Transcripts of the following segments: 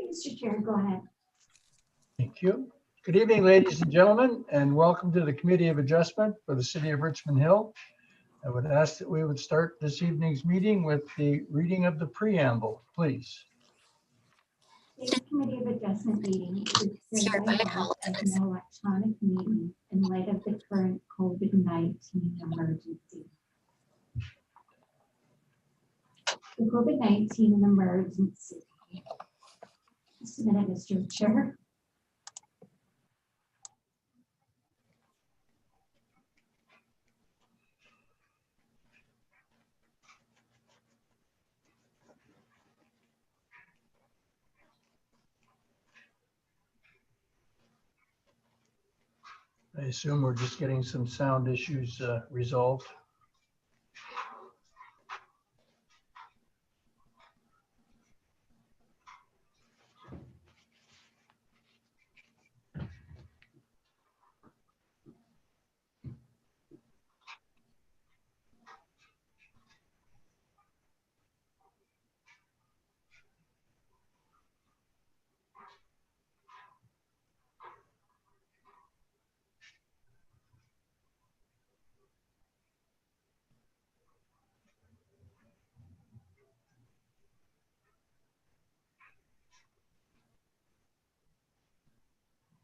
Mr. Chair, go ahead. Thank you. Good evening, ladies and gentlemen, and welcome to the Committee of Adjustment for the City of Richmond Hill. I would ask that we would start this evening's meeting with the reading of the preamble, please. The Committee of Adjustment meeting is hereby held as an electronic meeting in light of the current COVID-19 emergency. The COVID-19 emergency. Just a minute, Mr. Chair. I assume we're just getting some sound issues resolved.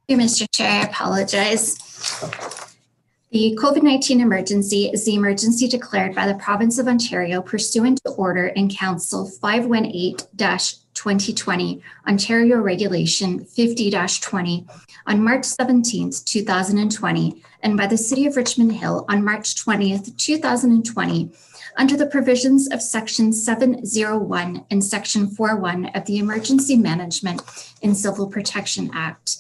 Mr. Chair, I apologize. The COVID-19 emergency is the emergency declared by the Province of Ontario pursuant to Order in Council 518-2020, Ontario Regulation 50-20 on March 17th, 2020, and by the City of Richmond Hill on March 20th, 2020, under the provisions of Section 701 and Section 41 of the Emergency Management and Civil Protection Act.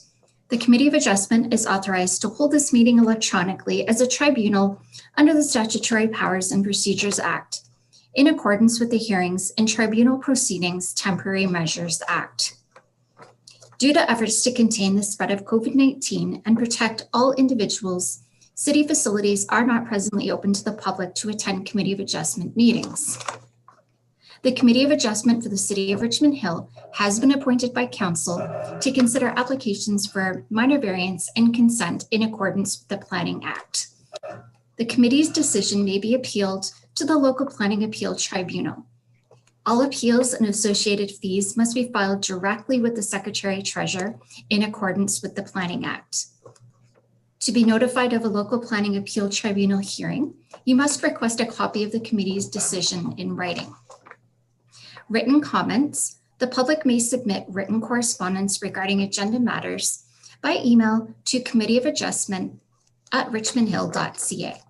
The Committee of Adjustment is authorized to hold this meeting electronically as a tribunal under the Statutory Powers and Procedures Act, in accordance with the Hearings and Tribunal Proceedings Temporary Measures Act. Due to efforts to contain the spread of COVID-19 and protect all individuals, city facilities are not presently open to the public to attend Committee of Adjustment meetings. The Committee of Adjustment for the City of Richmond Hill has been appointed by Council to consider applications for minor variance and consent in accordance with the Planning Act. The committee's decision may be appealed to the local planning appeal tribunal. All appeals and associated fees must be filed directly with the Secretary-Treasurer in accordance with the Planning Act. To be notified of a local planning appeal tribunal hearing, you must request a copy of the committee's decision in writing. Written comments. The public may submit written correspondence regarding agenda matters by email to committeeofadjustment@richmondhill.ca.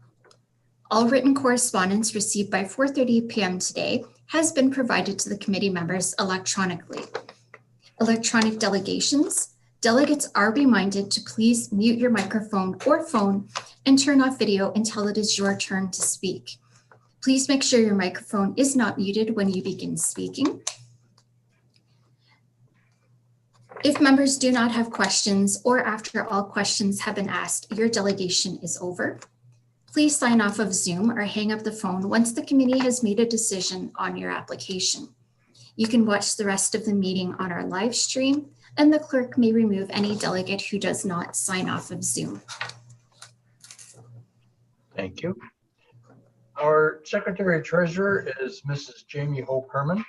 All written correspondence received by 4:30 p.m. today has been provided to the committee members electronically. Electronic delegations. Delegates are reminded to please mute your microphone or phone and turn off video until it is your turn to speak. Please make sure your microphone is not muted when you begin speaking. If members do not have questions or after all questions have been asked, your delegation is over. Please sign off of Zoom or hang up the phone once the committee has made a decision on your application. You can watch the rest of the meeting on our live stream, and the clerk may remove any delegate who does not sign off of Zoom. Thank you. Our Secretary-Treasurer is Mrs. Jamie Hope-Herman.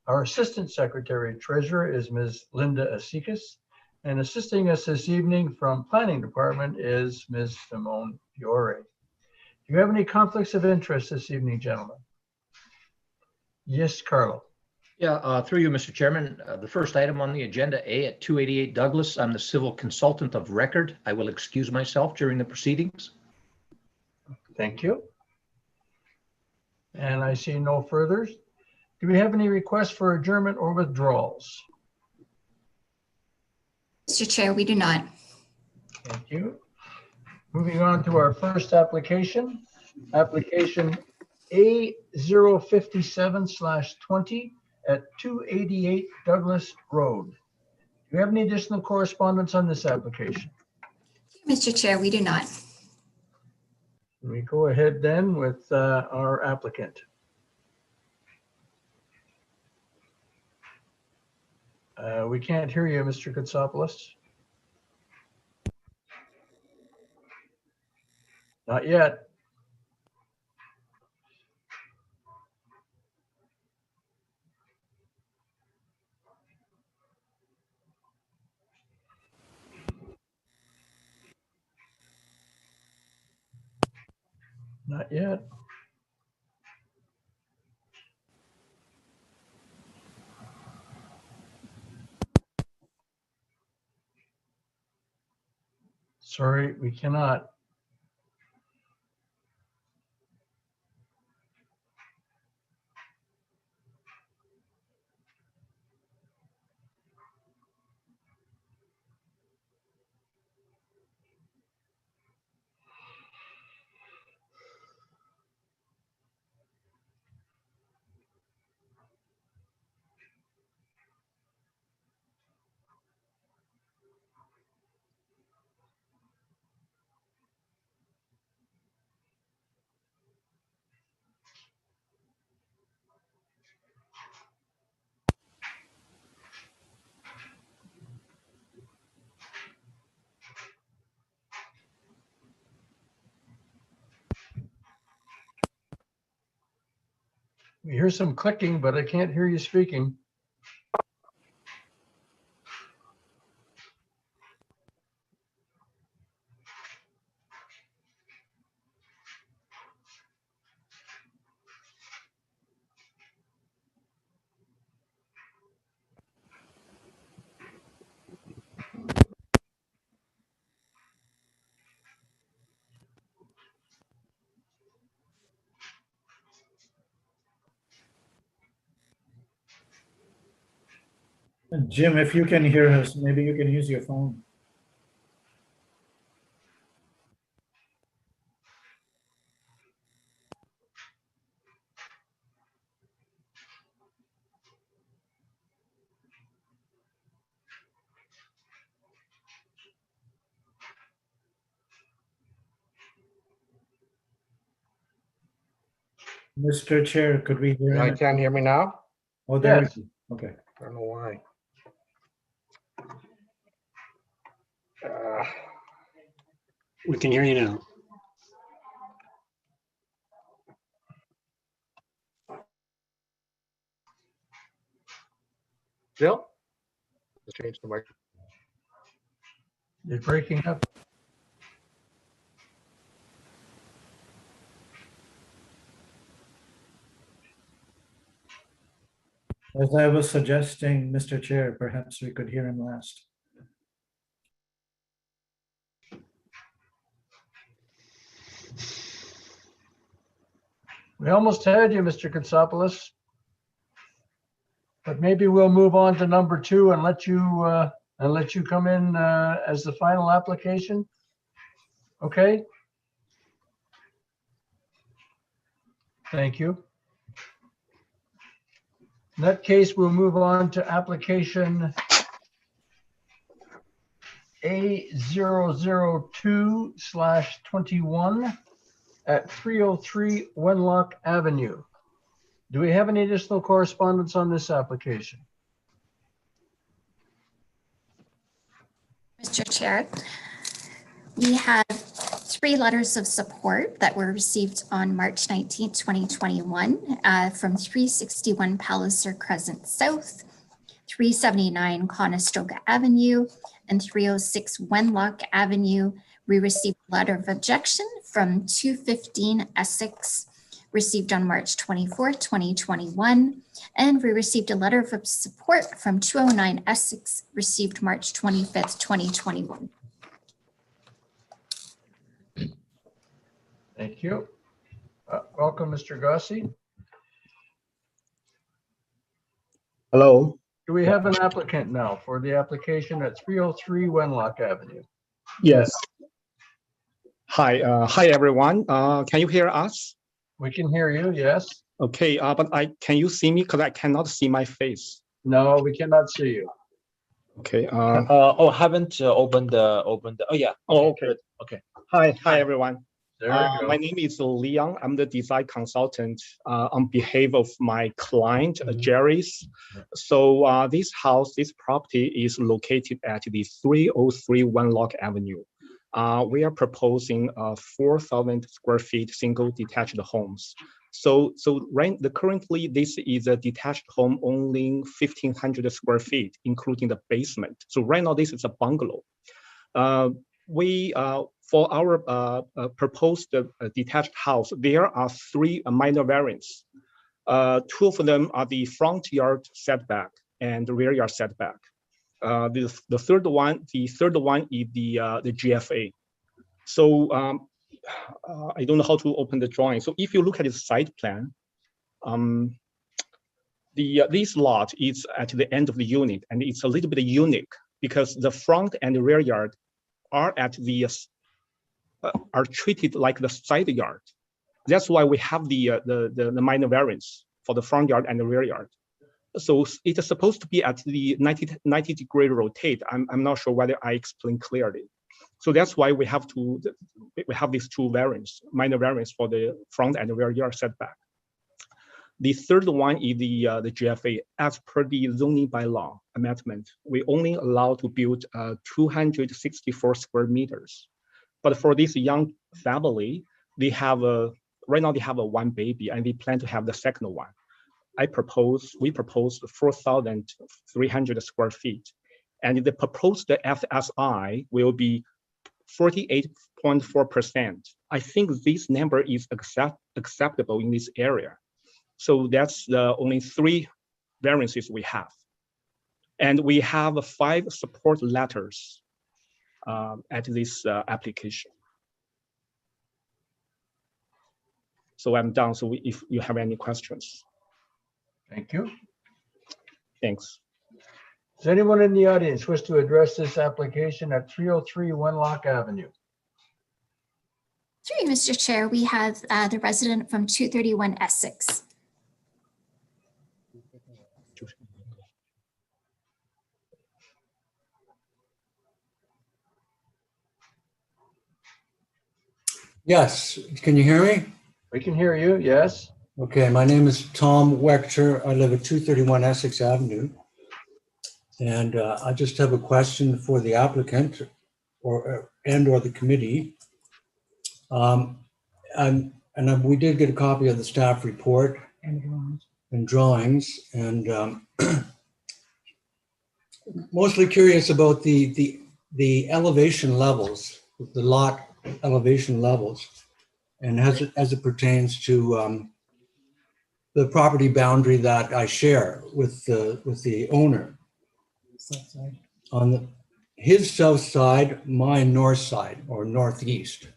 Our Assistant Secretary-Treasurer is Ms. Linda Asikas. And assisting us this evening from Planning Department is Ms. Simone Fiore. Do you have any conflicts of interest this evening, gentlemen? Yes, Carlo. Yeah, through you, Mr. Chairman. The first item on the agenda, A, at 288 Douglas, I'm the civil consultant of record. I will excuse myself during the proceedings. Thank you. And I see no furthers. Do we have any requests for adjournment or withdrawals? Mr. Chair, we do not. Thank you. Moving on to our first application, application A057/20 at 288 Douglas Road. Do you have any additional correspondence on this application? Mr. Chair, we do not. We go ahead then with our applicant. We can't hear you, Mr. Kutsopoulos. Not yet. Not yet. Sorry, we cannot. We hear some clicking, but I can't hear you speaking. Jim, if you can hear us, maybe you can use your phone. Mr. Chair, could we hear I him? can't hear me now. Oh, there we Yes. go. Okay. I don't know why. Uh, We can hear you now. Still? Let's change the mic. You're breaking up. As I was suggesting, Mr. Chair, perhaps we could hear him last. We almost had you, Mr. Kutsopoulos. But maybe we'll move on to number 2 and let you come in as the final application. Okay? Thank you. In that case, we'll move on to application A002/21 at 303 Wenlock Avenue. Do we have any additional correspondence on this application? Mr. Chair, we have 3 letters of support that were received on March 19, 2021 from 361 Palliser Crescent South, 379 Conestoga Avenue, and 306 Wenlock Avenue. We received a letter of objection from 215 Essex, received on March 24, 2021, and we received a letter of support from 209 Essex, received March 25th, 2021. Thank you. Welcome, Mr. Gossi. Hello. Do we have an applicant now for the application at 303 Wenlock Avenue? Yes. Hi. Hi, everyone. Can you hear us? We can hear you, yes. Okay. But can you see me? Because I cannot see my face. No, we cannot see you. Okay. Haven't opened the. Oh yeah. Oh, okay. Good. Okay. Hi. Hi. Everyone. There we go. My name is Leon. I'm the design consultant on behalf of my client, Jerry's. So this house, this property is located at the 303 Lock Avenue. We are proposing 4,000 square feet single detached homes. So currently this is a detached home only 1,500 square feet, including the basement. So right now this is a bungalow. For our proposed detached house, there are 3 minor variants. 2 of them are the front yard setback and rear yard setback. The third one is the GFA. So I don't know how to open the drawing. So if you look at the site plan, this lot is at the end of the unit, and it's a little bit unique because the front and the rear yard are at the are treated like the side yard. That's why we have the minor variance for the front yard and the rear yard. So it is supposed to be at the 90 degree rotate. I'm not sure whether I explained clearly. So that's why we have these 2 variants, minor variants for the front and rear yard setback. The third one is the GFA. As per the zoning bylaw amendment, we only allow to build 264 square meters. But for this young family, they have right now they have 1 baby, and they plan to have the second one. We propose 4,300 square feet, and the proposed FSI will be 48.4%. I think this number is acceptable in this area. So that's the only 3 variances we have. And we have 5 support letters at this application. So I'm done. So if you have any questions. Thank you. Thanks. Does anyone in the audience wish to address this application at 303 Lock Avenue? Through you, Mr. Chair, we have the resident from 231 Essex. Yes, can you hear me? We can hear you, yes. Okay, my name is Tom Wechter. I live at 231 Essex Avenue. And I just have a question for the applicant or the committee. We did get a copy of the staff report and drawings, and mostly curious about the elevation levels, the lot elevation levels, and as it pertains to the property boundary that I share with the owner. On his south side, my north side or northeast,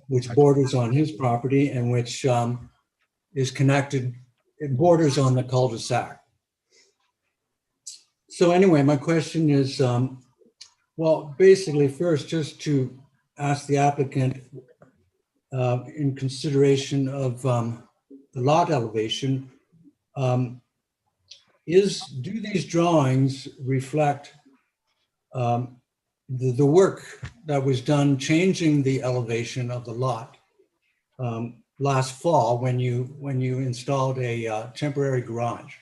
which borders on his property and which is connected, it borders on the cul-de-sac. So anyway, my question is, well, basically first, just to ask the applicant in consideration of the lot elevation, do these drawings reflect the work that was done changing the elevation of the lot last fall when you installed a temporary garage?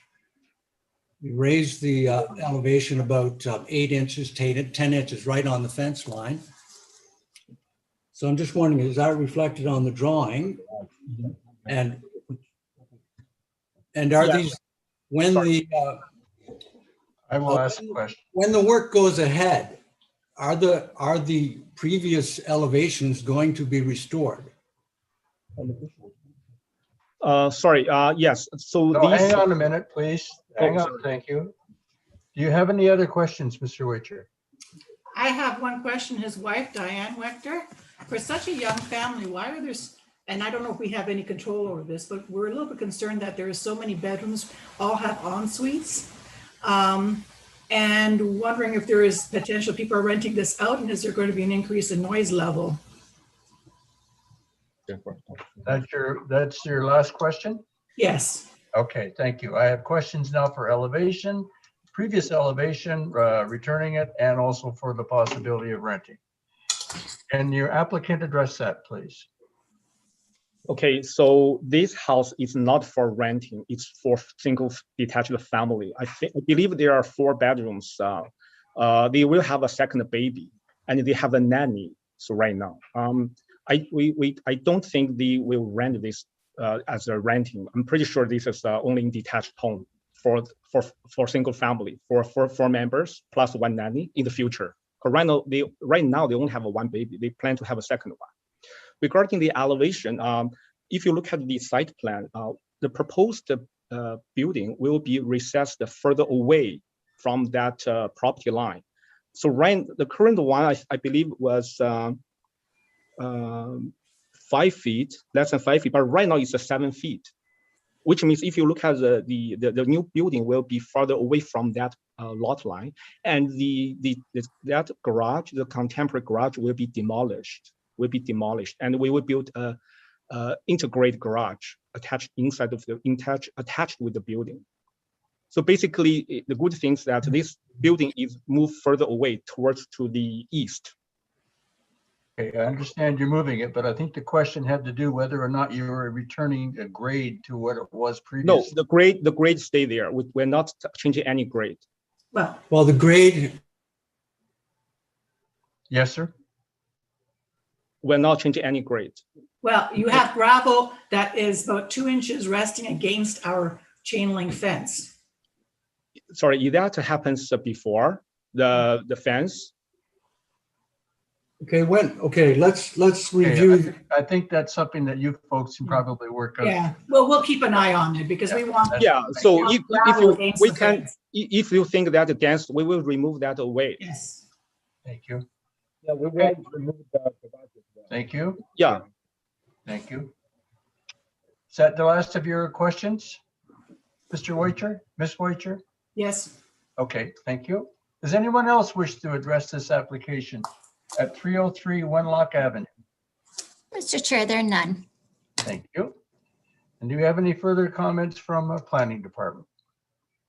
You raised the elevation about 8 inches, 10 inches right on the fence line. So I'm just wondering, is that reflected on the drawing? And are these, when I will ask a question. When the work goes ahead, are the previous elevations going to be restored? Sorry, yes. So No, these, hang on a minute, please. Hang on, sorry. thank you. Do you have any other questions, Mr. Witcher? I have one question. His wife, Diane Wechter, for such a young family, why are there, and I don't know if we have any control over this, but we're a little bit concerned that there are so many bedrooms, all have en suites. And wondering if there is potential people are renting this out, and is there going to be an increase in noise level? That's your last question? Yes. Okay, thank you. I have questions now for elevation, previous elevation, returning it, and also for the possibility of renting. Can your applicant address that, please? Okay, so this house is not for renting, it's for single detached family. I believe there are 4 bedrooms. They will have a second baby and they have a nanny. So right now, I don't think they will rent this as a renting. I'm pretty sure this is only in detached home for single family, for 4 members plus 1 nanny in the future. But right now they only have 1 baby. They plan to have a second one. Regarding the elevation, if you look at the site plan, the proposed building will be recessed further away from that property line. So the current one, I believe, was 5 feet, less than 5 feet, but right now it's 7 feet, which means if you look at the new building will be farther away from that lot line, and that garage, the contemporary garage, will be demolished, and we will build a integrated garage attached with the building. So basically, the good thing is that this building is moved further away to the east. Okay, I understand you're moving it, but I think the question had to do whether or not you were returning a grade to what it was previously. No, the grade stay there. We're not changing any grade. Well, the grade, Yes, sir. We're not changing any grade. Well, you have gravel that is about 2 inches resting against our chain link fence. Sorry, that happens before the fence. okay, let's review. I think that's something that you folks can probably work out. Yeah, well, we'll keep an eye on it because we want. Yeah, so gravel against the fence. if you think that against, we will remove that away. Yes. Thank you. Yeah, we will remove the garage as well. Thank you. Yeah. Thank you. Is that the last of your questions, Mr. Wojcik, Ms. Wojcik? Yes. Okay, thank you. Does anyone else wish to address this application at 303 Wenlock Avenue? Mr. Chair, there are none. Thank you. And do you have any further comments from a planning department?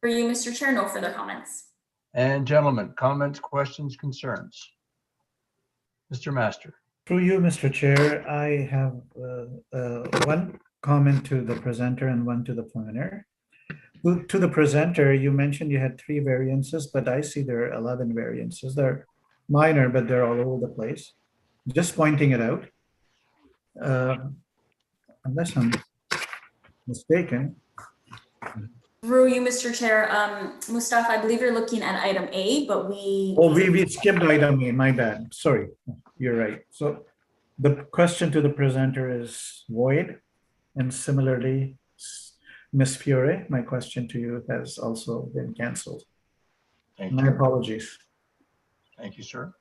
For you, Mr. Chair, no further comments. And gentlemen, comments, questions, concerns? Mr. Master. Through you, Mr. Chair, I have one comment to the presenter and one to the planner. To the presenter, you mentioned you had 3 variances, but I see there are 11 variances. They're minor, but they're all over the place. Just pointing it out. Unless I'm mistaken. Through you, Mr. Chair, Mustafa, I believe you're looking at item A, but we. Oh, we skipped item A, my bad. Sorry, you're right. So the question to the presenter is void. And similarly, Ms. Fiore, my question to you has also been canceled. Thank My you. apologies. Thank you, sir.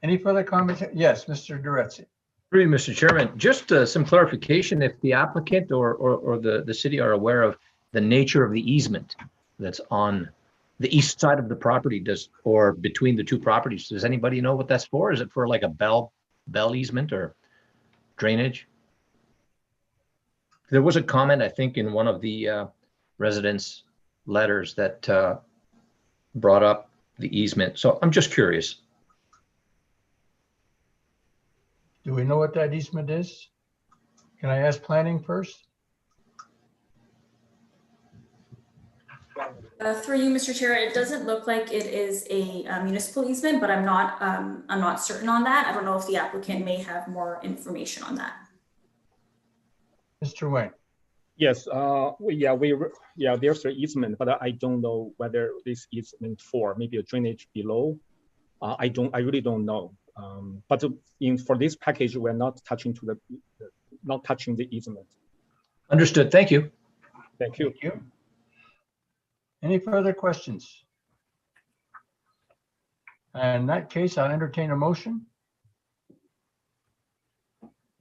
Any further comments? Yes, Mr. Duretzi. Through you, Mr. Chairman, just some clarification, if the applicant or the city are aware of the nature of the easement that's on the east side of the property, or between the 2 properties, does anybody know what that's for? Is it for like a bell easement or drainage? There was a comment, I think, in one of the residents' letters that brought up the easement. So I'm just curious. Do we know what that easement is? Can I ask planning first? Through you, Mr. Chair, it doesn't look like it is a municipal easement, but I'm not certain on that. I don't know if the applicant may have more information on that. Mr. Wayne. Yes, there's an easement, but I don't know whether this is meant for maybe a drainage below. I really don't know. But for this package, we're not touching the easement. Understood. Thank you. Thank you. Thank you. Any further questions? In that case, I'll entertain a motion.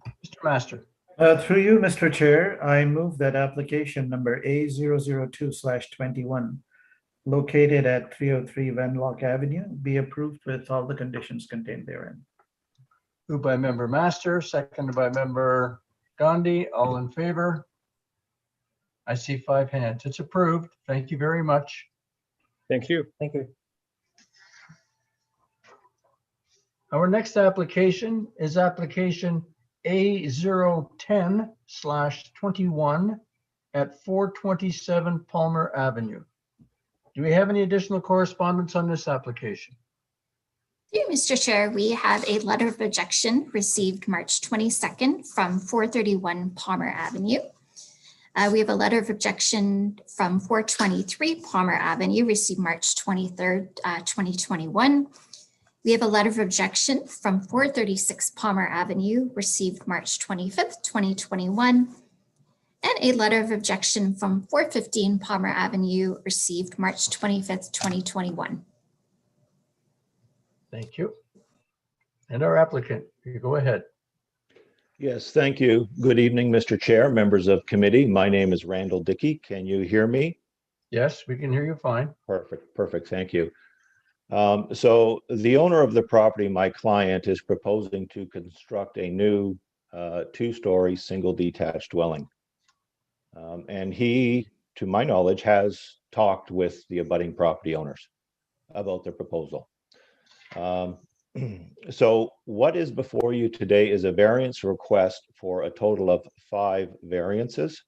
Mr. Master. Through you, Mr. Chair, I move that application number A002/21, located at 303 Wenlock Avenue, be approved with all the conditions contained therein. Moved by member Master, seconded by member Gandhi. All in favor? I see 5 hands. It's approved. Thank you very much. Thank you. Thank you. Our next application is application A010/21 at 427 Palmer Avenue. Do we have any additional correspondence on this application? Through you, Mr. Chair, we have a letter of objection received March 22nd from 431 Palmer Avenue. We have a letter of objection from 423 Palmer Avenue received March 23rd, 2021. We have a letter of objection from 436 Palmer Avenue received March 25th, 2021. And a letter of objection from 415 Palmer Avenue received March 25th, 2021. Thank you. And our applicant, you go ahead. Yes, thank you. Good evening, Mr. Chair, members of committee. My name is Randall Dickey. Can you hear me? Yes, we can hear you fine. Perfect. Thank you. So the owner of the property, my client, is proposing to construct a new two-story single detached dwelling. And he, to my knowledge, has talked with the abutting property owners about the proposal. So what is before you today is a variance request for a total of 5 variances.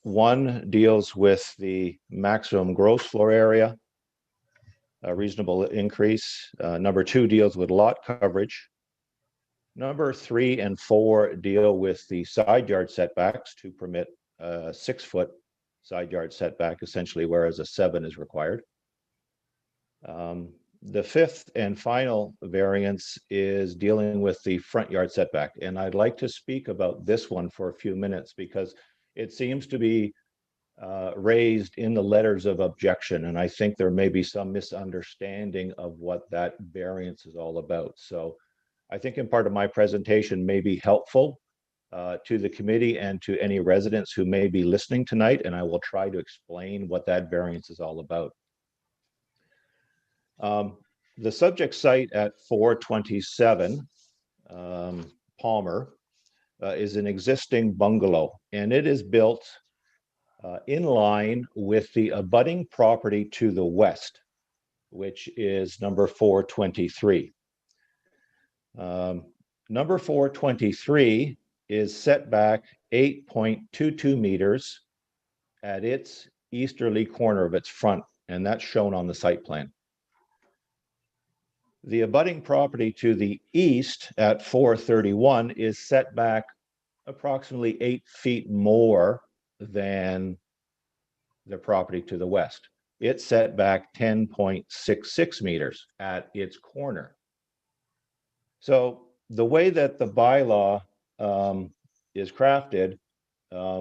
One deals with the maximum gross floor area, a reasonable increase. Number 2 deals with lot coverage. Number 3 and 4 deal with the side yard setbacks to permit a 6-foot side yard setback, essentially, whereas a 7 is required. The 5th and final variance is dealing with the front yard setback. And I'd like to speak about this one for a few minutes because it seems to be raised in the letters of objection. And I think there may be some misunderstanding of what that variance is all about. So I think in part of my presentation may be helpful to the committee and to any residents who may be listening tonight. And I will try to explain what that variance is all about. The subject site at 427 Palmer is an existing bungalow, and it is built in line with the abutting property to the west, which is number 423. Number 423 is set back 8.22 meters at its easterly corner of its front, and that's shown on the site plan. The abutting property to the east at 431 is set back approximately 8 feet more than the property to the west. It's set back 10.66 meters at its corner. So the way that the bylaw is crafted,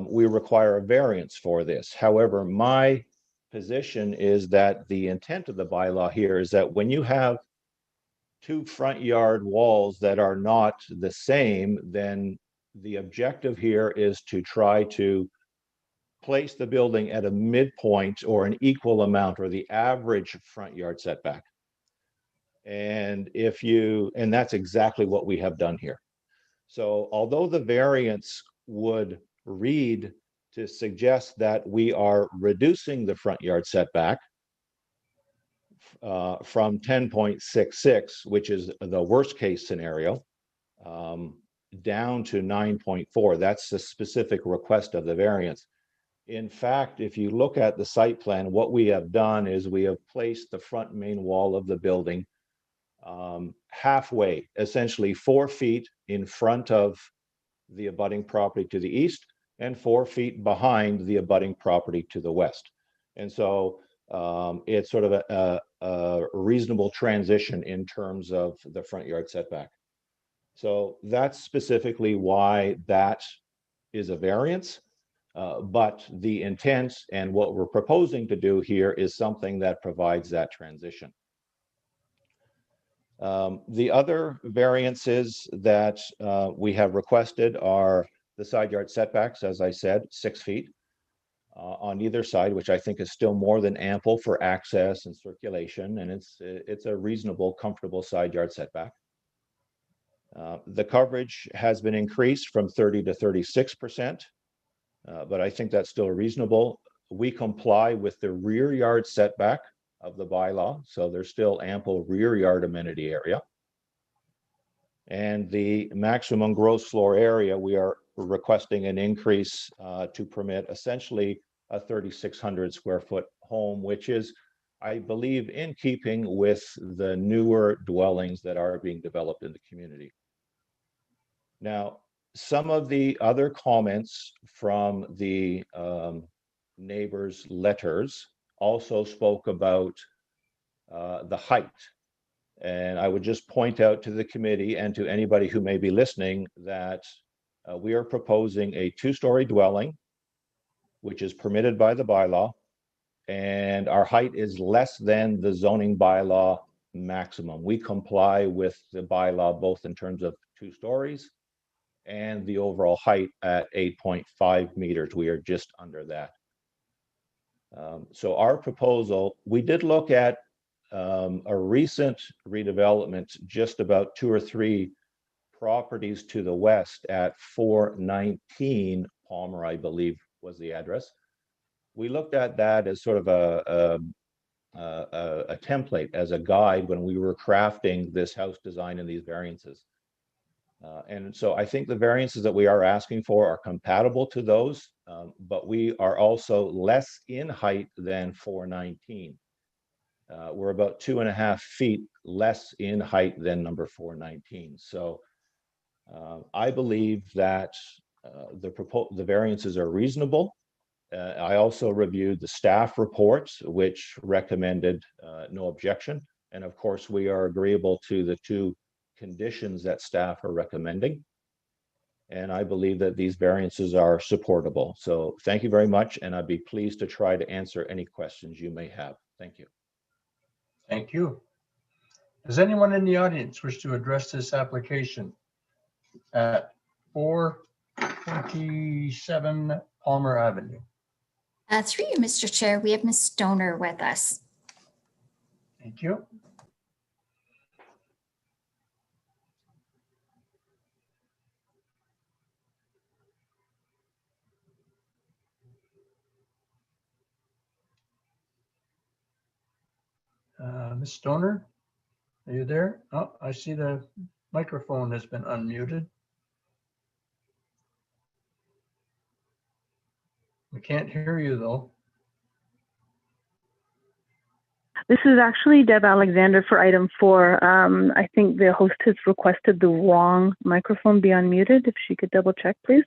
we require a variance for this. However, my position is that the intent of the bylaw here is that when you have 2 front yard walls that are not the same, then the objective here is to try to place the building at a midpoint or an equal amount or the average front yard setback. And that's exactly what we have done here. So although the variance would read to suggest that we are reducing the front yard setback from 10.66, which is the worst case scenario, down to 9.4. That's the specific request of the variance. In fact, if you look at the site plan, what we have done is we have placed the front main wall of the building halfway, essentially 4 feet in front of the abutting property to the east and 4 feet behind the abutting property to the west. And so it's sort of a reasonable transition in terms of the front yard setback. So that's specifically why that is a variance. But the intent and what we're proposing to do here is something that provides that transition. The other variances that we have requested are the side yard setbacks, as I said, 6 feet on either side, which I think is still more than ample for access and circulation, and it's a reasonable, comfortable side yard setback. The coverage has been increased from 30 to 36%, but I think that's still reasonable. We comply with the rear yard setback of the bylaw, so there's still ample rear yard amenity area. And the maximum gross floor area, we are requesting an increase to permit essentially a 3,600 square foot home, which is, I believe, in keeping with the newer dwellings that are being developed in the community. Now, some of the other comments from the neighbors' letters also spoke about the height. And I would just point out to the committee and to anybody who may be listening that we are proposing a 2-story dwelling, which is permitted by the bylaw, and our height is less than the zoning bylaw maximum. We comply with the bylaw both in terms of 2 stories and the overall height at 8.5 meters. We are just under that. So our proposal, we did look at a recent redevelopment, just about 2 or 3 properties to the west at 419 Palmer, I believe was the address. We looked at that as sort of a template, as a guide when we were crafting this house design and these variances. And so I think the variances that we are asking for are compatible to those, but we are also less in height than 419. We're about 2.5 feet less in height than number 419. So I believe that the variances are reasonable. I also reviewed the staff reports, which recommended no objection. And of course, we are agreeable to the 2 conditions that staff are recommending. And I believe that these variances are supportable. So thank you very much. And I'd be pleased to try to answer any questions you may have. Thank you. Thank you. Does anyone in the audience wish to address this application at 427 Palmer Avenue? Through you, Mr. Chair, we have Ms. Stoner with us. Thank you. Ms. Stoner, are you there? Oh, I see the microphone has been unmuted. We can't hear you though. This is actually Deb Alexander for item 4. I think the host has requested the wrong microphone be unmuted. If she could double check, please.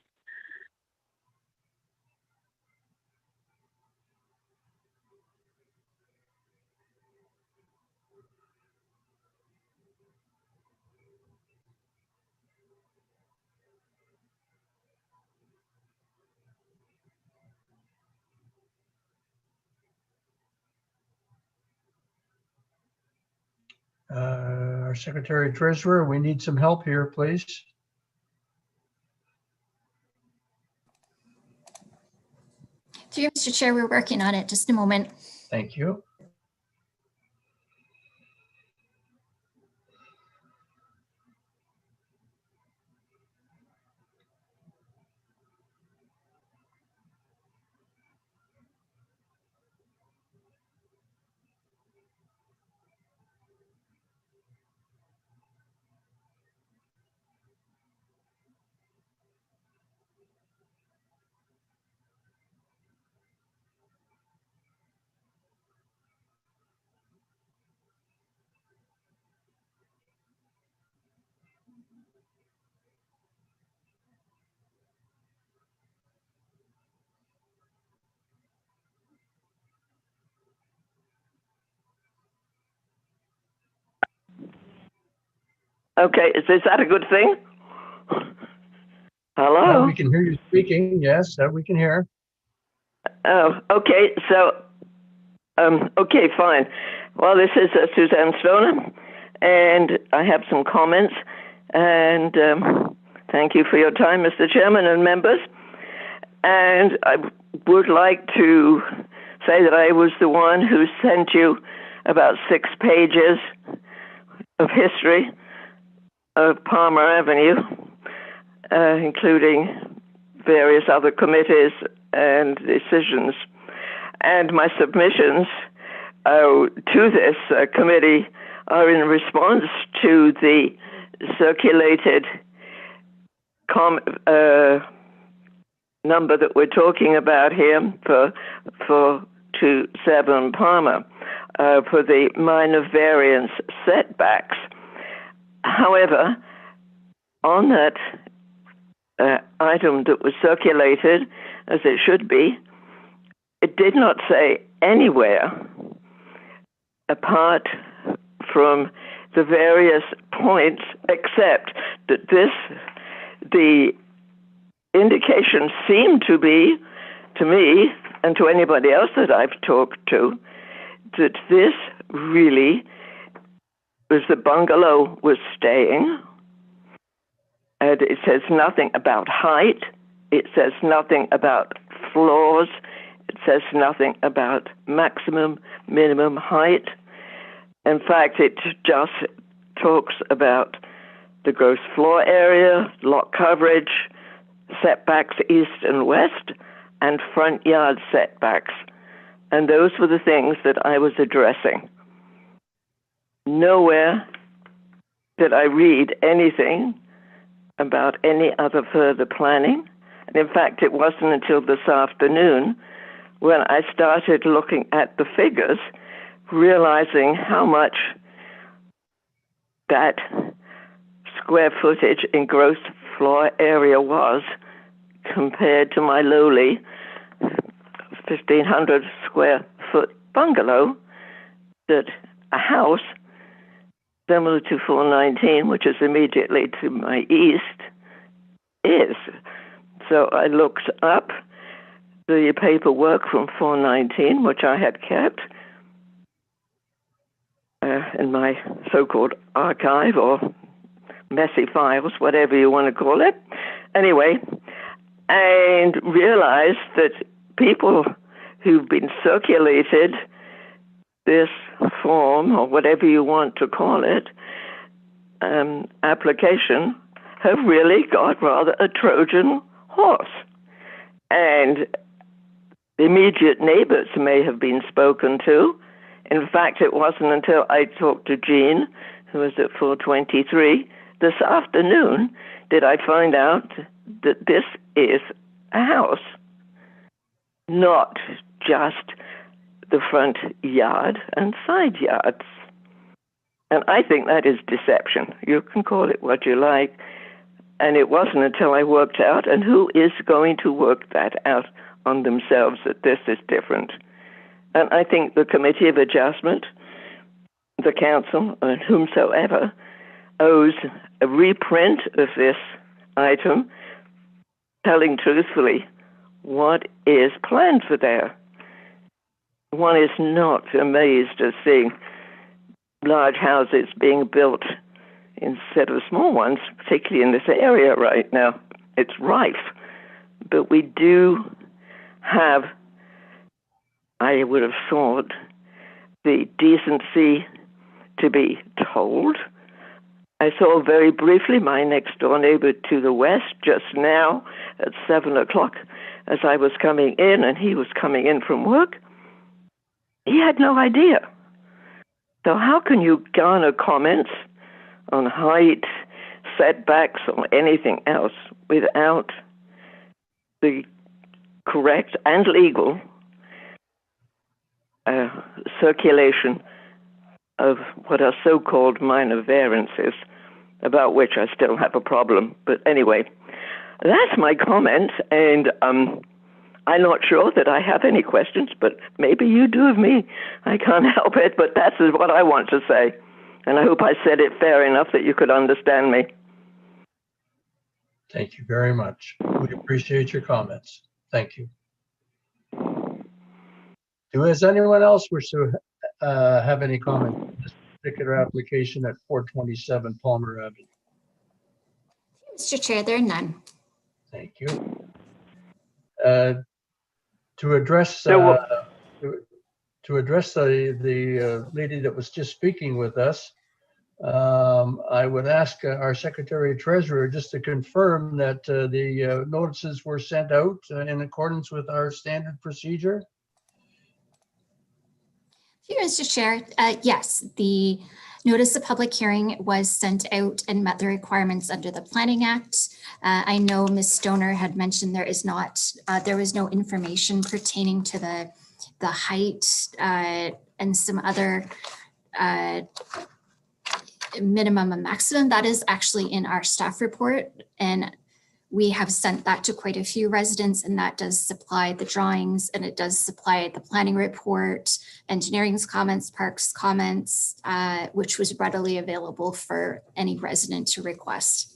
Our Secretary Treasurer, we need some help here, please. Through you, Mr. Chair, we're working on it. Just a moment. Thank you. Okay, is that a good thing? Hello? We can hear you speaking. Yes, that we can hear. Oh, okay. So, okay, fine. Well, this is Suzanne Stoner, and I have some comments. And thank you for your time, Mr. Chairman and members. And I would like to say that I was the one who sent you about 6 pages of history of Palmer Avenue, including various other committees and decisions. And my submissions to this committee are in response to the circulated number that we're talking about here for 427 Palmer for the minor variance setbacks. However, on that item that was circulated, as it should be, it did not say anywhere, apart from the various points, except that the indication seemed to be, to me and to anybody else that I've talked to, that this really was the bungalow was staying. And it says nothing about height. It says nothing about floors. It says nothing about maximum, minimum height. In fact, it just talks about the gross floor area, lot coverage, setbacks east and west, and front yard setbacks. And those were the things that I was addressing. Nowhere did I read anything about any other further planning. And in fact, it wasn't until this afternoon when I started looking at the figures, realizing how much that square footage in gross floor area was compared to my lowly 1,500 square foot bungalow, that a house similar to 419, which is immediately to my east, is. So I looked up the paperwork from 419, which I had kept in my so-called archive or messy files, whatever you want to call it. Anyway, and realized that people who've been circulated this form, or whatever you want to call it, application, have really got rather a Trojan horse. And the immediate neighbors may have been spoken to. In fact, it wasn't until I talked to Jean, who was at 423, this afternoon, did I find out that this is a house, not just the front yard and side yards. And I think that is deception. You can call it what you like. And it wasn't until I worked out, and who is going to work that out on themselves, that this is different. And I think the Committee of Adjustment, the Council, and whomsoever, owes a reprint of this item, telling truthfully what is planned for there. One is not amazed at seeing large houses being built instead of small ones, particularly in this area right now. It's rife. But we do have, I would have thought, the decency to be told. I saw very briefly my next door neighbor to the west just now at 7 o'clock as I was coming in, and he was coming in from work. He had no idea. So how can you garner comments on height, setbacks, or anything else without the correct and legal circulation of what are so-called minor variances, about which I still have a problem. But anyway, that's my comment, and I'm not sure that I have any questions, but maybe you do of me. I can't help it, but that's what I want to say. And I hope I said it fair enough that you could understand me. Thank you very much. We appreciate your comments. Thank you. Does anyone else wish to have any comment on this particular application at 427 Palmer Avenue? Mr. Chair, there are none. Thank you. To address the lady that was just speaking with us, I would ask our Secretary Treasurer just to confirm that the notices were sent out in accordance with our standard procedure. Through you, Mr. Chair, yes, the notice of public hearing was sent out and met the requirements under the Planning Act. I know Ms. Stoner had mentioned there is not, there was no information pertaining to the height and some other minimum and maximum. That is actually in our staff report, and we have sent that to quite a few residents, and that does supply the drawings, and it does supply the planning report, engineering's comments, parks comments, which was readily available for any resident to request.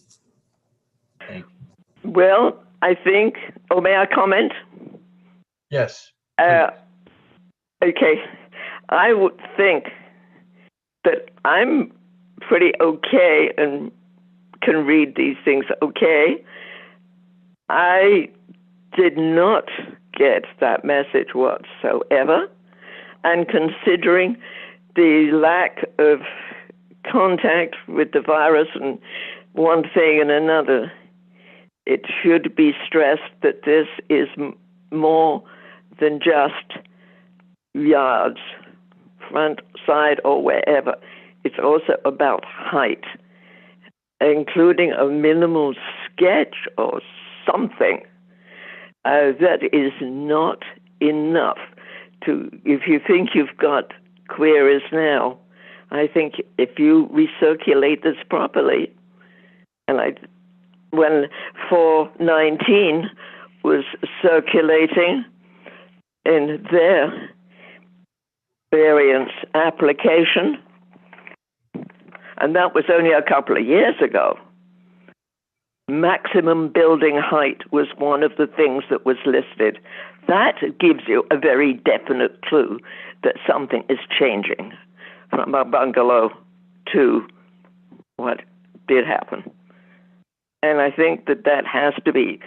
Well, I think, oh, may I comment? Yes. Okay. I would think that I'm pretty okay and can read these things okay. I did not get that message whatsoever. And considering the lack of contact with the virus and one thing and another, it should be stressed that this is more than just yards, front, side, or wherever. It's also about height, including a minimal sketch or something. That is not enough to, if you think you've got queries now, I think if you recirculate this properly, and when 419 was circulating in their variance application, and that was only a couple of years ago, maximum building height was one of the things that was listed. That gives you a very definite clue that something is changing from a bungalow to what did happen. And I think that that has to be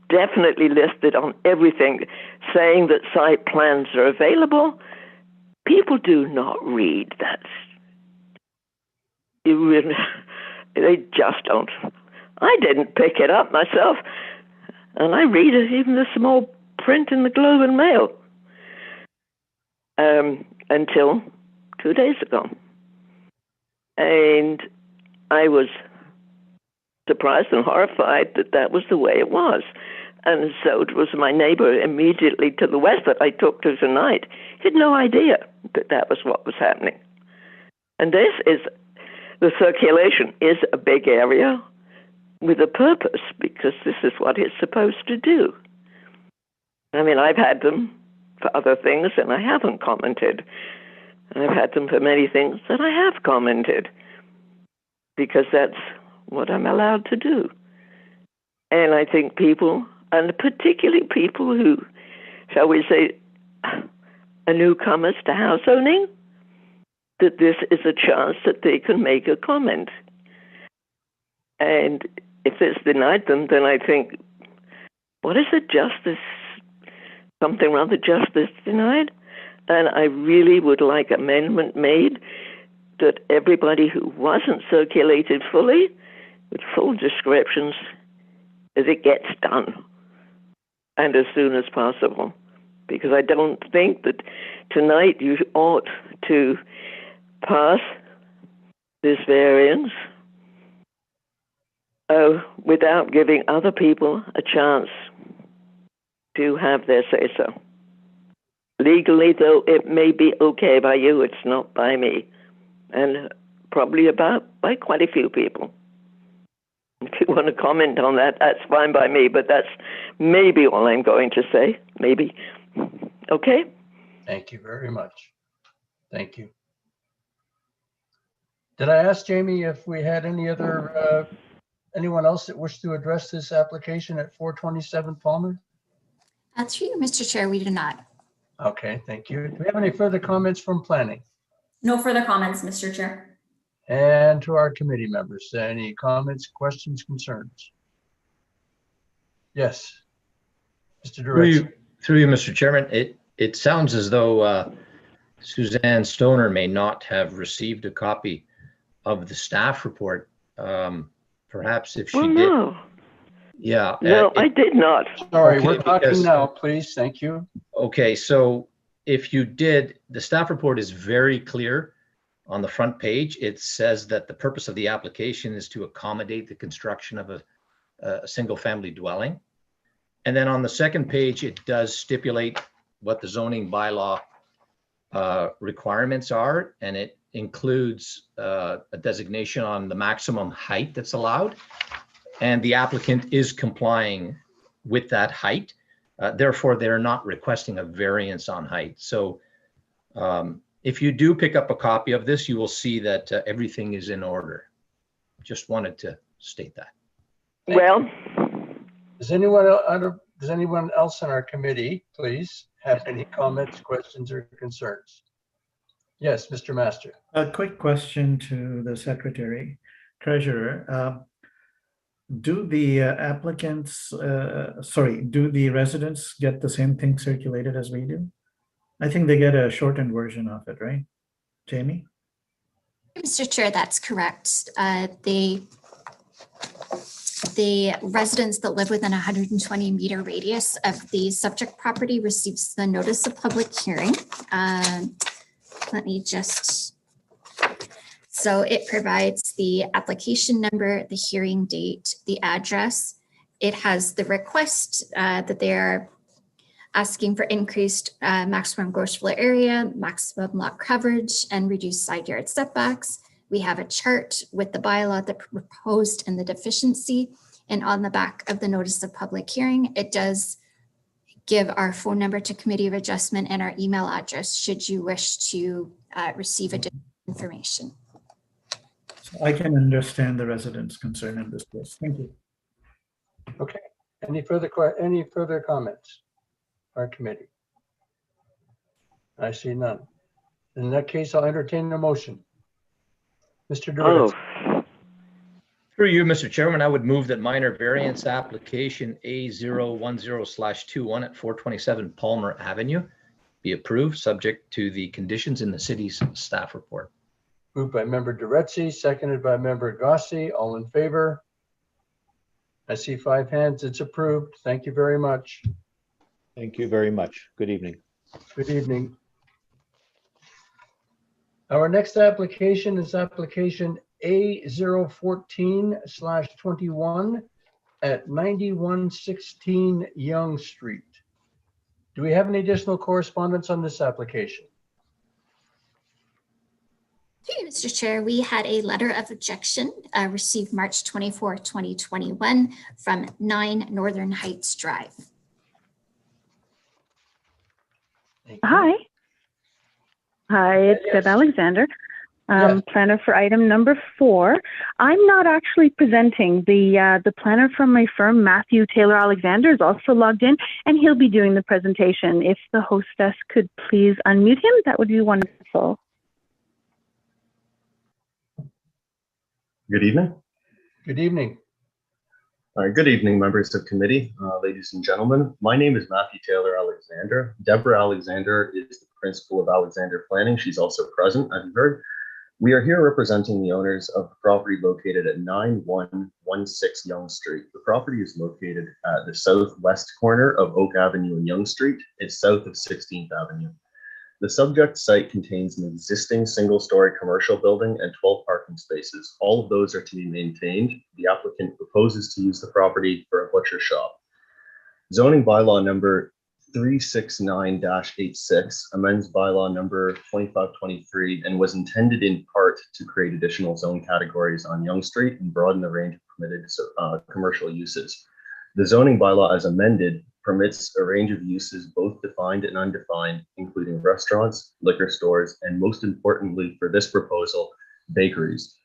definitely listed on everything, saying that site plans are available. People do not read that. They just don't. I didn't pick it up myself, and I read it, even the small print in the Globe and Mail, until 2 days ago. And I was surprised and horrified that that was the way it was. And so it was my neighbor immediately to the west that I talked to tonight. He had no idea that that was what was happening. And this is, the circulation is a big area with a purpose, because this is what it's supposed to do. I mean, I've had them for other things and I haven't commented. I've had them for many things that I have commented, because that's what I'm allowed to do. And I think people, and particularly people who, shall we say, are newcomers to house owning, that this is a chance that they can make a comment. And if it's denied them, then I think, what is it, justice? Something rather justice denied? And I really would like amendment made that everybody who wasn't circulated fully, with full descriptions, as it gets done, and as soon as possible. Because I don't think that tonight you ought to pass this variance without giving other people a chance to have their say-so. Legally, though, it may be okay by you, it's not by me. And probably by quite a few people. If you want to comment on that, that's fine by me, but that's maybe all I'm going to say. Maybe. Okay? Thank you very much. Thank you. Did I ask Jamie if we had any other, anyone else that wished to address this application at 427 Palmer? Through you, Mr. Chair, we do not. Okay, thank you. Do we have any further comments from planning? No further comments, Mr. Chair. And to our committee members, any comments, questions, concerns? Yes, Mr. Director. Through you, Mr. Chairman, it sounds as though Suzanne Stoner may not have received a copy of the staff report. Perhaps if she did. No. Yeah. No, I did not. Sorry, Okay, we're talking now, please. Thank you. Okay, so if you did, the staff report is very clear on the front page. It says that the purpose of the application is to accommodate the construction of a single family dwelling. And then on the second page, it does stipulate what the zoning bylaw requirements are, and it includes a designation on the maximum height that's allowed, and the applicant is complying with that height. Therefore, they're not requesting a variance on height. So if you do pick up a copy of this, you will see that everything is in order. Just wanted to state that. Well, Does anyone else in our committee, please, have any comments, questions, or concerns? Yes, Mr. Master. A quick question to the Secretary Treasurer. Do the do the residents get the same thing circulated as we do? I think they get a shortened version of it, right? Jamie? Mr. Chair, that's correct. The residents that live within a 120-meter radius of the subject property receives the notice of public hearing. Let me just, so it provides the application number, the hearing date, the address. It has the request that they are asking for increased maximum gross floor area, maximum lot coverage, and reduced side yard setbacks. We have a chart with the bylaw, the proposed and the deficiency. And on the back of the notice of public hearing, it does give our phone number to Committee of Adjustment and our email address should you wish to receive additional information. So I can understand the residents' concern in this case. Thank you. Okay. Any further comments? Our committee. I see none. In that case, I'll entertain a motion. Mr. Duritz. Through you, Mr. Chairman, I would move that minor variance application A010/21 at 427 Palmer Avenue be approved, subject to the conditions in the city's staff report. Moved by Member Duretzi, seconded by Member Gossi. All in favor? I see 5 hands. It's approved. Thank you very much. Thank you very much. Good evening. Good evening. Our next application is application A014/21 at 9116 Yonge Street. Do we have any additional correspondence on this application? Okay, Mr. Chair, we had a letter of objection received March 24, 2021 from 9 Northern Heights Drive. Hi. Hi, it's Deb Alexander, planner for item number 4. I'm not actually presenting. The planner from my firm, Matthew Taylor Alexander, is also logged in, and he'll be doing the presentation. If the hostess could please unmute him, that would be wonderful. Good evening. Good evening. Good evening, members of committee, ladies and gentlemen. My name is Matthew Taylor Alexander. Deborah Alexander is the principal of Alexander Planning. She's also present, as you heard. We are here representing the owners of the property located at 9116 Yonge Street. The property is located at the southwest corner of Oak Avenue and Yonge Street. It's south of 16th Avenue. The subject site contains an existing single-story commercial building and 12 parking spaces. All of those are to be maintained. The applicant proposes to use the property for a butcher shop. Zoning bylaw number 369-86 amends bylaw number 2523 and was intended in part to create additional zone categories on Yonge Street and broaden the range of permitted commercial uses. The zoning bylaw as amended permits a range of uses, both defined and undefined, including restaurants, liquor stores, and most importantly for this proposal, bakeries.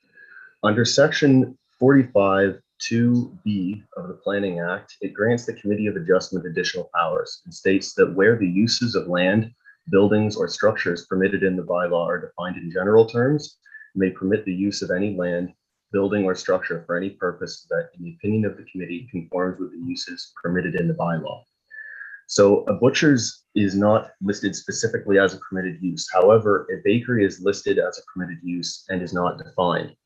Under section 45(2)(b) of the Planning Act, it grants the Committee of Adjustment additional powers and states that where the uses of land, buildings, or structures permitted in the bylaw are defined in general terms, may permit the use of any land, building, or structure for any purpose that, in the opinion of the committee, conforms with the uses permitted in the bylaw. So a butcher's is not listed specifically as a permitted use. However, a bakery is listed as a permitted use and is not defined.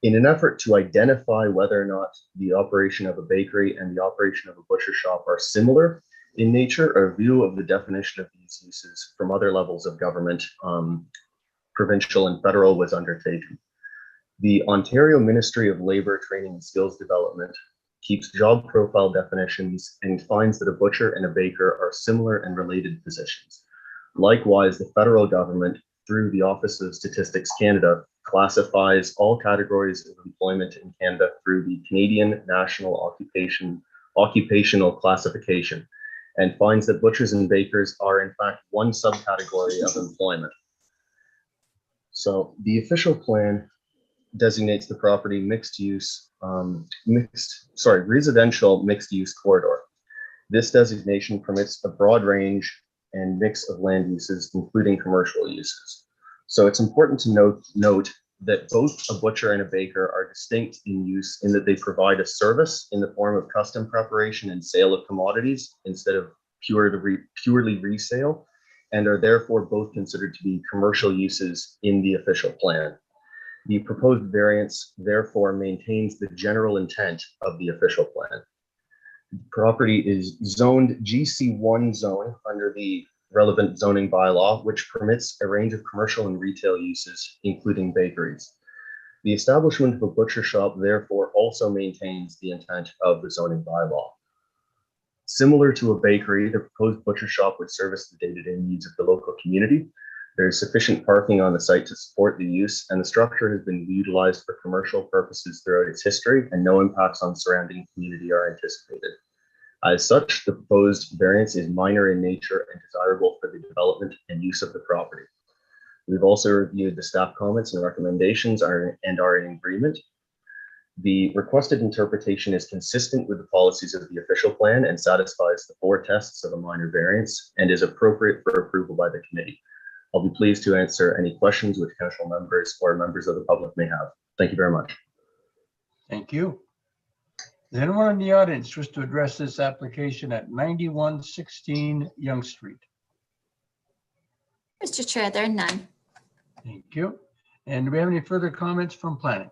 In an effort to identify whether or not the operation of a bakery and the operation of a butcher shop are similar, In nature, a review of the definition of these uses from other levels of government, provincial and federal, was undertaken. The Ontario Ministry of Labour, Training and Skills Development keeps job profile definitions and finds that a butcher and a baker are similar and related positions. Likewise, the federal government, through the Office of Statistics Canada, classifies all categories of employment in Canada through the Canadian National Occupational Classification, and finds that butchers and bakers are in fact one subcategory of employment. So the official plan designates the property residential mixed use corridor. This designation permits a broad range and mix of land uses, including commercial uses. So it's important to note that both a butcher and a baker are distinct in use in that they provide a service in the form of custom preparation and sale of commodities instead of purely resale, and are therefore both considered to be commercial uses in the official plan. The proposed variance therefore maintains the general intent of the official plan. The property is zoned GC1 zone under the relevant zoning bylaw, which permits a range of commercial and retail uses, including bakeries. The establishment of a butcher shop therefore also maintains the intent of the zoning bylaw. Similar to a bakery, the proposed butcher shop would service the day-to-day needs of the local community. There is sufficient parking on the site to support the use, and the structure has been utilized for commercial purposes throughout its history, and no impacts on surrounding community are anticipated. As such, the proposed variance is minor in nature and desirable for the development and use of the property. We've also reviewed the staff comments and recommendations and are in agreement. The requested interpretation is consistent with the policies of the official plan and satisfies the 4 tests of a minor variance and is appropriate for approval by the committee. I'll be pleased to answer any questions which council members or members of the public may have. Thank you very much. Thank you. Does anyone in the audience wish to address this application at 9116 Yonge Street? Mr. Chair, there are none. Thank you. And do we have any further comments from planning?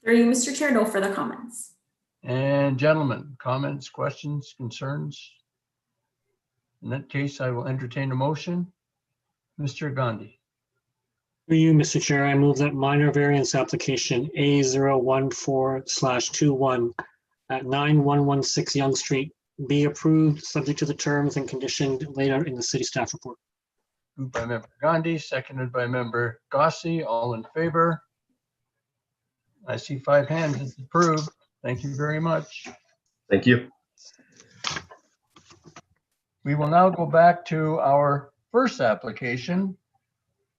Through you, Mr. Chair, no further comments. And gentlemen, comments, questions, concerns? In that case, I will entertain a motion. Mr. Gandhi. Through you, Mr. Chair, I move that minor variance application A014/21 at 9116 Yonge Street be approved, subject to the terms and conditions laid out in the city staff report. Moved by member Gandhi, seconded by member Gossi. All in favor? I see 5 hands. It's approved. Thank you very much. Thank you. We will now go back to our first application,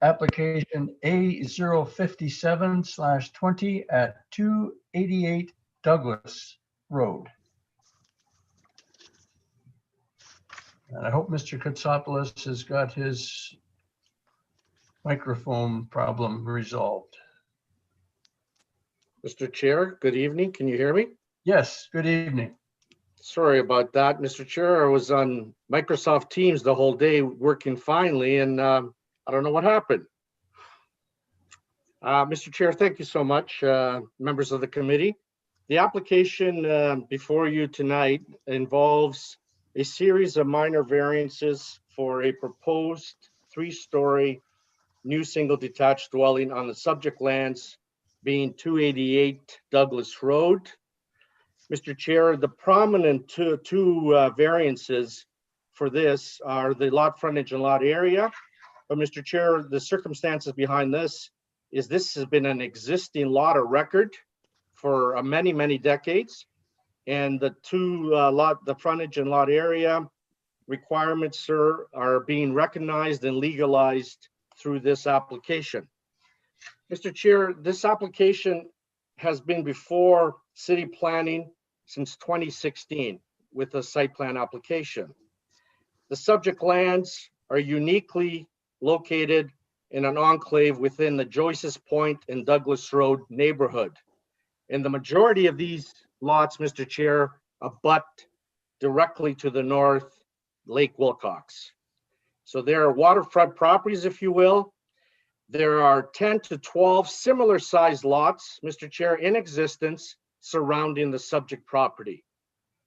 application A057/20 at 288 Douglas Road. And I hope Mr. Katsopoulos has got his microphone problem resolved. Mr. Chair, good evening. Can you hear me? Yes, good evening. Sorry about that, Mr. Chair. I was on Microsoft Teams the whole day working finely, and I don't know what happened. Mr. Chair, thank you so much, members of the committee. The application before you tonight involves a series of minor variances for a proposed 3-story new single detached dwelling on the subject lands being 288 Douglas Road. Mr. Chair, the prominent two variances for this are the lot frontage and lot area. But Mr. Chair, the circumstances behind this has been an existing lot of record for many, many decades. And the the frontage and lot area requirements, sir, are being recognized and legalized through this application. Mr. Chair, this application has been before city planning since 2016 with a site plan application. The subject lands are uniquely located in an enclave within the Joyce's Point and Douglas Road neighborhood. And the majority of these lots, Mr. Chair, abut directly to the north, Lake Wilcox. So there are waterfront properties, if you will. There are 10 to 12 similar sized lots, Mr. Chair, in existence surrounding the subject property.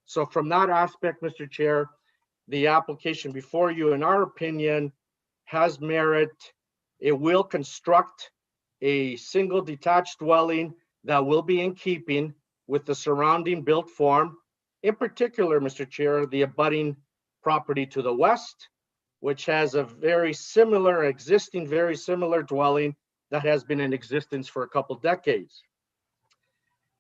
So from that aspect, Mr. Chair, the application before you, in our opinion, has merit. It will construct a single detached dwelling that will be in keeping with the surrounding built form. In particular, Mr. Chair, the abutting property to the west, which has a very similar dwelling that has been in existence for a couple decades.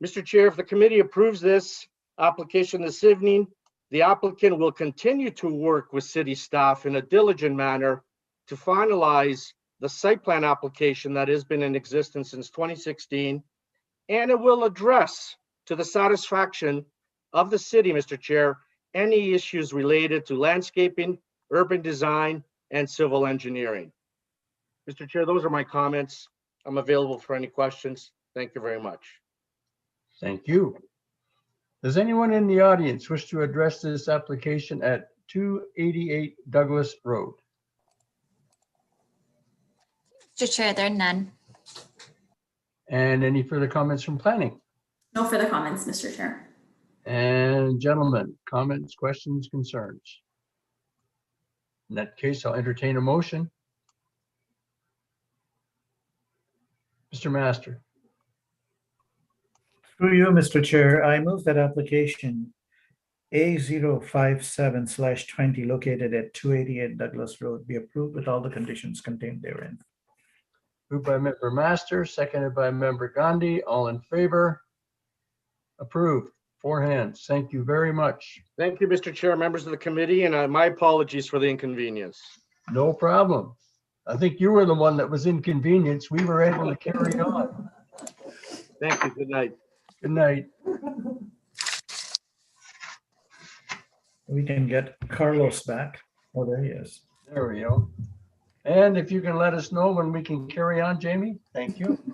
Mr. Chair, if the committee approves this application this evening, the applicant will continue to work with city staff in a diligent manner to finalize the site plan application that has been in existence since 2016, and it will address to the satisfaction of the city, Mr. Chair, any issues related to landscaping, urban design, and civil engineering. Mr. Chair, those are my comments. I'm available for any questions. Thank you very much. Thank you. Does anyone in the audience wish to address this application at 288 Douglas Road? Mr. Chair, there are none. And any further comments from planning? No further comments, Mr. Chair. And gentlemen, comments, questions, concerns? In that case, I'll entertain a motion. Mr. Master. Through you, Mr. Chair, I move that application A057/20 located at 288 Douglas Road be approved with all the conditions contained therein. Moved by Member Master, seconded by Member Gandhi. All in favor? Approved. 4 hands. Thank you very much. Thank you, Mr. Chair, members of the committee, and my apologies for the inconvenience. No problem. I think you were the one that was inconvenienced. We were able to carry on. Thank you. Good night. Good night. We can get Carlos back. Oh, there he is. There we go. And if you can let us know when we can carry on, Jamie, thank you.